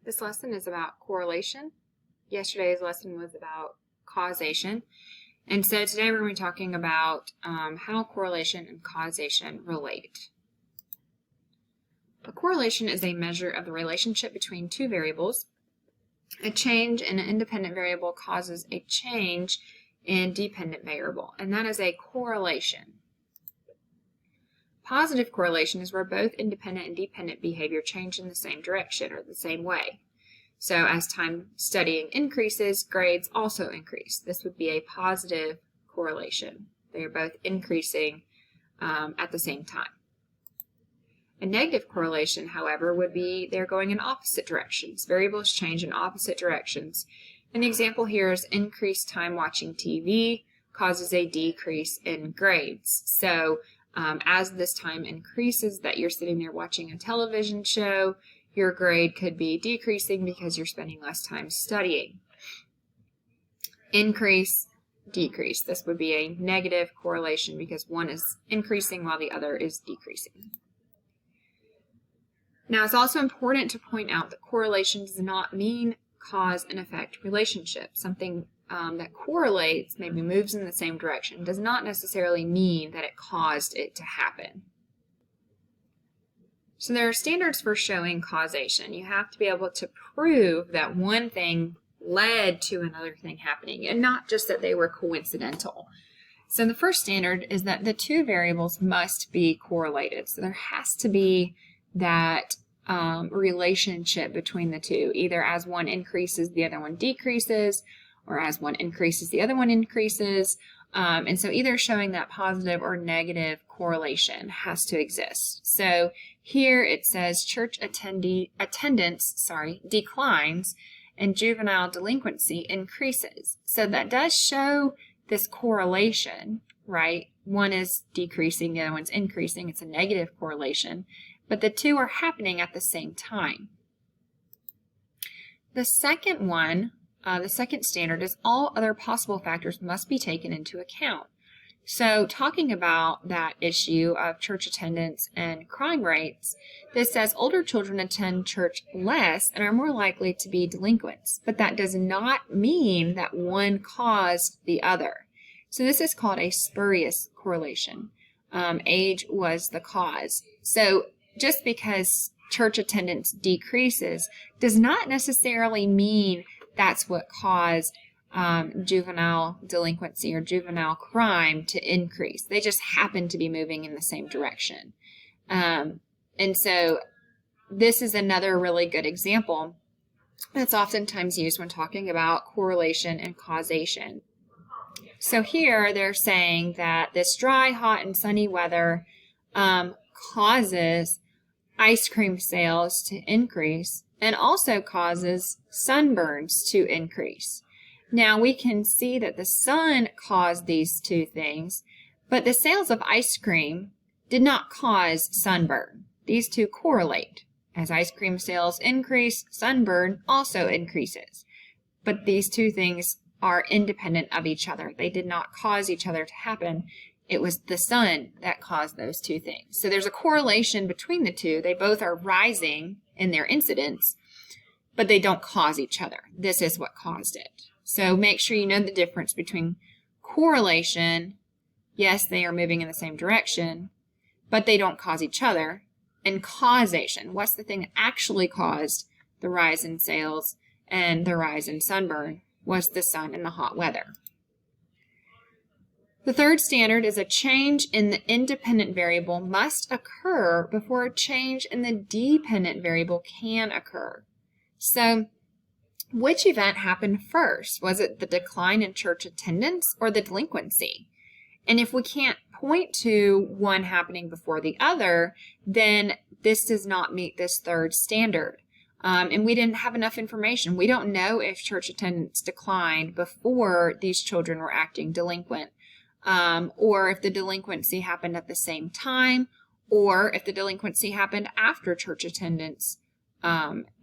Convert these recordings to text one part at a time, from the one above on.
This lesson is about correlation. Yesterday's lesson was about causation. And so today we're going to be talking about how correlation and causation relate. A correlation is a measure of the relationship between two variables. A change in an independent variable causes a change in dependent variable, and that is a correlation. Positive correlation is where both independent and dependent behavior change in the same direction or the same way. So as time studying increases, grades also increase. This would be a positive correlation. They are both increasing at the same time. A negative correlation, however, would be they're going in opposite directions. Variables change in opposite directions. And the example here is increased time watching TV causes a decrease in grades. So as this time increases that you're sitting there watching a television show, your grade could be decreasing because you're spending less time studying. Increase, decrease. This would be a negative correlation because one is increasing while the other is decreasing. Now, it's also important to point out that correlation does not mean cause and effect relationship. Something that correlates, maybe moves in the same direction, does not necessarily mean that it caused it to happen. So there are standards for showing causation. You have to be able to prove that one thing led to another thing happening, and not just that they were coincidental. So the first standard is that the two variables must be correlated. So there has to be that relationship between the two, either as one increases, the other one decreases, or as one increases, the other one increases. And so either showing that positive or negative correlation has to exist. So here it says church attendance declines and juvenile delinquency increases. So that does show this correlation, right? One is decreasing, the other one's increasing. It's a negative correlation, but the two are happening at the same time. The second one, the second standard is all other possible factors must be taken into account. So talking about that issue of church attendance and crime rates, this says older children attend church less and are more likely to be delinquents, but that does not mean that one caused the other. So this is called a spurious correlation. Age was the cause. So just because church attendance decreases does not necessarily mean that's what caused juvenile delinquency or juvenile crime to increase. They just happen to be moving in the same direction. And so this is another really good example that's oftentimes used when talking about correlation and causation. So here they're saying that this dry, hot, and sunny weather causes ice cream sales to increase and also causes sunburns to increase. Now we can see that the sun caused these two things, but the sales of ice cream did not cause sunburn. These two correlate. As ice cream sales increase, sunburn also increases. But these two things are independent of each other. They did not cause each other to happen. It was the sun that caused those two things. So there's a correlation between the two. They both are rising in their incidence, but they don't cause each other. This is what caused it. So make sure you know the difference between correlation, yes, they are moving in the same direction, but they don't cause each other, and causation. What's the thing that actually caused the rise in sales and the rise in sunburn? Was the sun and the hot weather. The third standard is a change in the independent variable must occur before a change in the dependent variable can occur. So which event happened first? Was it the decline in church attendance or the delinquency? And if we can't point to one happening before the other, then this does not meet this third standard. And we didn't have enough information. We don't know if church attendance declined before these children were acting delinquent, or if the delinquency happened at the same time, or if the delinquency happened after church attendance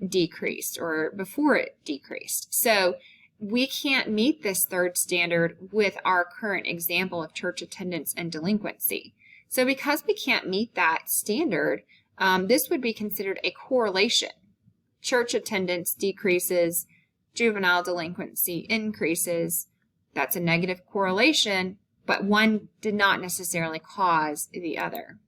decreased or before it decreased. So we can't meet this third standard with our current example of church attendance and delinquency. So because we can't meet that standard, this would be considered a correlation. church attendance decreases, juvenile delinquency increases. That's a negative correlation, but one did not necessarily cause the other.